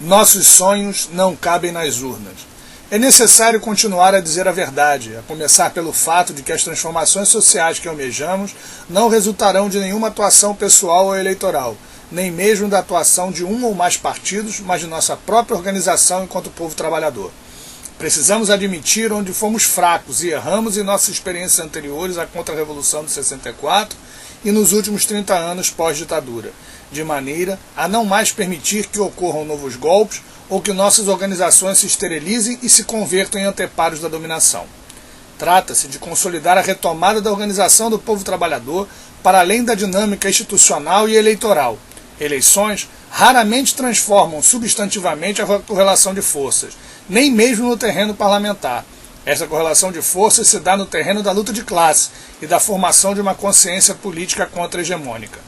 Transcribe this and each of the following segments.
Nossos sonhos não cabem nas urnas. É necessário continuar a dizer a verdade, a começar pelo fato de que as transformações sociais que almejamos não resultarão de nenhuma atuação pessoal ou eleitoral, nem mesmo da atuação de um ou mais partidos, mas de nossa própria organização enquanto povo trabalhador. Precisamos admitir onde fomos fracos e erramos em nossas experiências anteriores à Contra-Revolução de 64 e nos últimos 30 anos pós-ditadura, de maneira a não mais permitir que ocorram novos golpes ou que nossas organizações se esterilizem e se convertam em anteparos da dominação. Trata-se de consolidar a retomada da organização do povo trabalhador para além da dinâmica institucional e eleitoral. Eleições raramente transformam substantivamente a correlação de forças, nem mesmo no terreno parlamentar. Essa correlação de forças se dá no terreno da luta de classe e da formação de uma consciência política contra-hegemônica.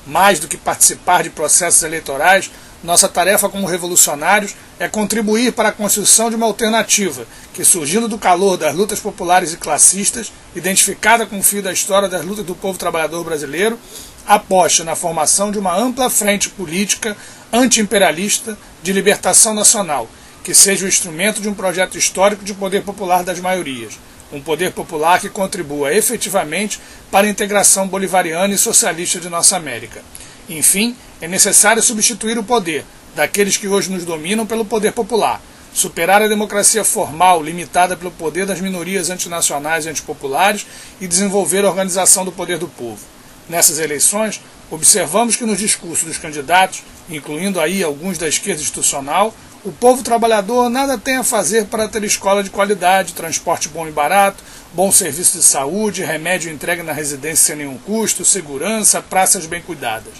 Mais do que participar de processos eleitorais, nossa tarefa como revolucionários é contribuir para a construção de uma alternativa que, surgindo do calor das lutas populares e classistas, identificada com o fio da história das lutas do povo trabalhador brasileiro, aposte na formação de uma ampla frente política anti-imperialista de libertação nacional, que seja o instrumento de um projeto histórico de poder popular das maiorias, um poder popular que contribua efetivamente para a integração bolivariana e socialista de nossa América. Enfim, é necessário substituir o poder daqueles que hoje nos dominam pelo poder popular, superar a democracia formal limitada pelo poder das minorias antinacionais e antipopulares e desenvolver a organização do poder do povo. Nessas eleições, observamos que nos discursos dos candidatos, incluindo aí alguns da esquerda institucional, o povo trabalhador nada tem a fazer para ter escola de qualidade, transporte bom e barato, bom serviço de saúde, remédio entregue na residência sem nenhum custo, segurança, praças bem cuidadas.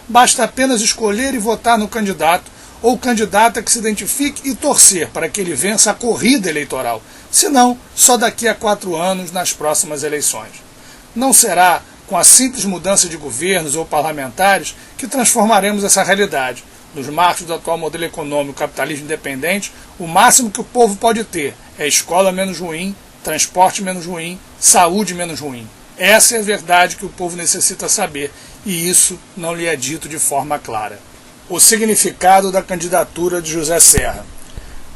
Basta apenas escolher e votar no candidato ou candidata que se identifique e torcer para que ele vença a corrida eleitoral, senão só daqui a 4 anos nas próximas eleições. Não será com a simples mudança de governos ou parlamentares que transformaremos essa realidade. Nos marcos do atual modelo econômico capitalismo independente, o máximo que o povo pode ter é escola menos ruim, transporte menos ruim, saúde menos ruim. Essa é a verdade que o povo necessita saber, e isso não lhe é dito de forma clara. O significado da candidatura de José Serra.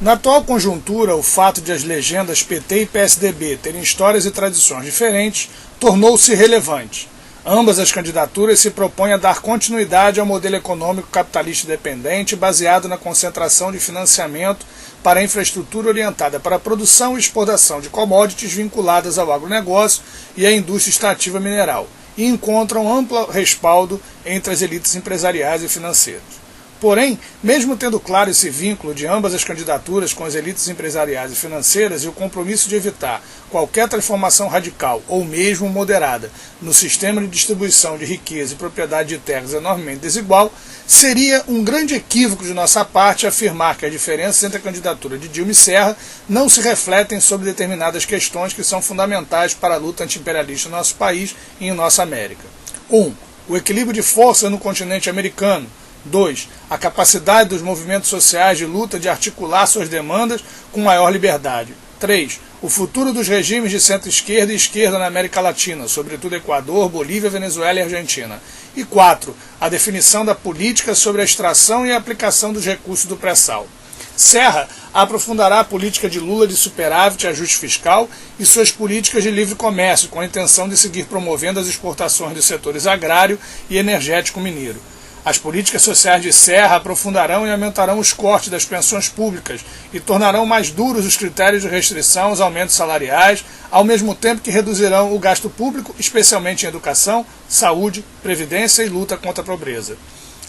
Na atual conjuntura, o fato de as legendas PT e PSDB terem histórias e tradições diferentes tornou-se relevante. Ambas as candidaturas se propõem a dar continuidade ao modelo econômico capitalista independente baseado na concentração de financiamento para a infraestrutura orientada para a produção e exportação de commodities vinculadas ao agronegócio e à indústria extrativa mineral, e encontram amplo respaldo entre as elites empresariais e financeiras. Porém, mesmo tendo claro esse vínculo de ambas as candidaturas com as elites empresariais e financeiras e o compromisso de evitar qualquer transformação radical ou mesmo moderada no sistema de distribuição de riqueza e propriedade de terras enormemente desigual, seria um grande equívoco de nossa parte afirmar que as diferenças entre a candidatura de Dilma e Serra não se refletem sobre determinadas questões que são fundamentais para a luta anti-imperialista no nosso país e em nossa América. 1. O equilíbrio de forças no continente americano. 2. A capacidade dos movimentos sociais de luta de articular suas demandas com maior liberdade. 3. O futuro dos regimes de centro-esquerda e esquerda na América Latina, sobretudo Equador, Bolívia, Venezuela e Argentina. E 4. A definição da política sobre a extração e a aplicação dos recursos do pré-sal. Serra aprofundará a política de Lula de superávit e ajuste fiscal e suas políticas de livre comércio, com a intenção de seguir promovendo as exportações dos setores agrário e energético mineiro. As políticas sociais de Serra aprofundarão e aumentarão os cortes das pensões públicas e tornarão mais duros os critérios de restrição aos aumentos salariais, ao mesmo tempo que reduzirão o gasto público, especialmente em educação, saúde, previdência e luta contra a pobreza.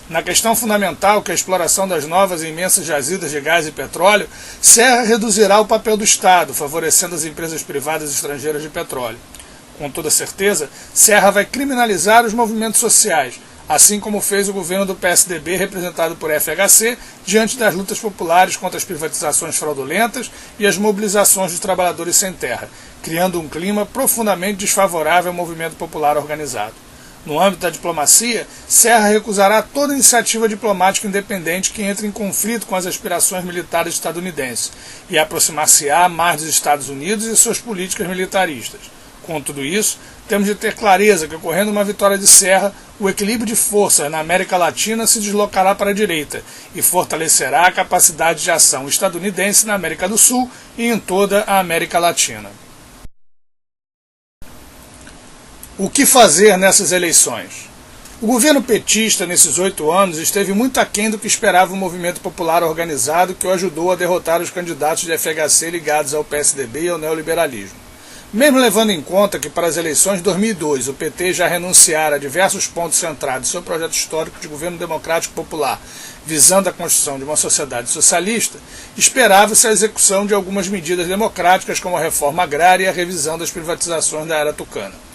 Na questão fundamental, que é a exploração das novas e imensas jazidas de gás e petróleo, Serra reduzirá o papel do Estado, favorecendo as empresas privadas estrangeiras de petróleo. Com toda certeza, Serra vai criminalizar os movimentos sociais, assim como fez o governo do PSDB, representado por FHC, diante das lutas populares contra as privatizações fraudulentas e as mobilizações dos trabalhadores sem terra, criando um clima profundamente desfavorável ao movimento popular organizado. No âmbito da diplomacia, Serra recusará toda iniciativa diplomática independente que entre em conflito com as aspirações militares estadunidenses e aproximar-se-á mais dos Estados Unidos e suas políticas militaristas. Com tudo isso, temos de ter clareza que, ocorrendo uma vitória de Serra, o equilíbrio de forças na América Latina se deslocará para a direita e fortalecerá a capacidade de ação estadunidense na América do Sul e em toda a América Latina. O que fazer nessas eleições? O governo petista, nesses 8 anos, esteve muito aquém do que esperava o movimento popular organizado que o ajudou a derrotar os candidatos de FHC ligados ao PSDB e ao neoliberalismo. Mesmo levando em conta que para as eleições de 2002 o PT já renunciara a diversos pontos centrados em seu projeto histórico de governo democrático popular, visando a construção de uma sociedade socialista, esperava-se a execução de algumas medidas democráticas como a reforma agrária e a revisão das privatizações da era tucana.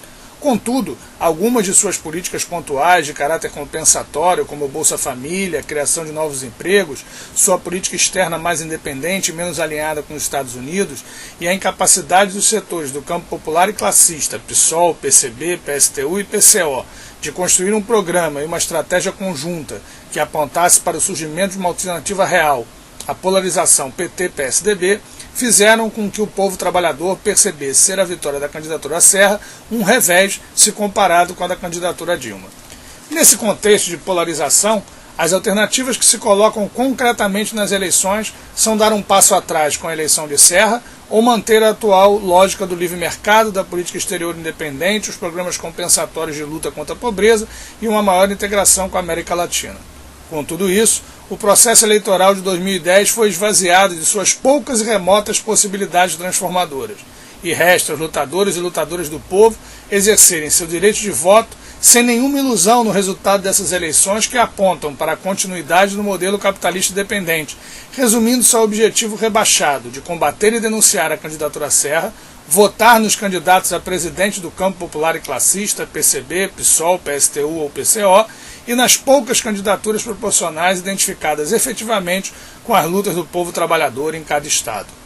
Contudo, algumas de suas políticas pontuais de caráter compensatório, como o Bolsa Família, a criação de novos empregos, sua política externa mais independente e menos alinhada com os Estados Unidos, e a incapacidade dos setores do campo popular e classista, PSOL, PCB, PSTU e PCO, de construir um programa e uma estratégia conjunta que apontasse para o surgimento de uma alternativa real, a polarização PT-PSDB, fizeram com que o povo trabalhador percebesse ser a vitória da candidatura Serra um revés se comparado com a da candidatura Dilma. Nesse contexto de polarização, as alternativas que se colocam concretamente nas eleições são dar um passo atrás com a eleição de Serra ou manter a atual lógica do livre mercado, da política exterior independente, os programas compensatórios de luta contra a pobreza e uma maior integração com a América Latina. Com tudo isso, o processo eleitoral de 2010 foi esvaziado de suas poucas e remotas possibilidades transformadoras, e resta aos lutadores e lutadoras do povo exercerem seu direito de voto sem nenhuma ilusão no resultado dessas eleições que apontam para a continuidade do modelo capitalista dependente, resumindo-se ao objetivo rebaixado de combater e denunciar a candidatura Serra, votar nos candidatos a presidente do campo popular e classista, PCB, PSOL, PSTU ou PCO, e nas poucas candidaturas proporcionais identificadas efetivamente com as lutas do povo trabalhador em cada estado.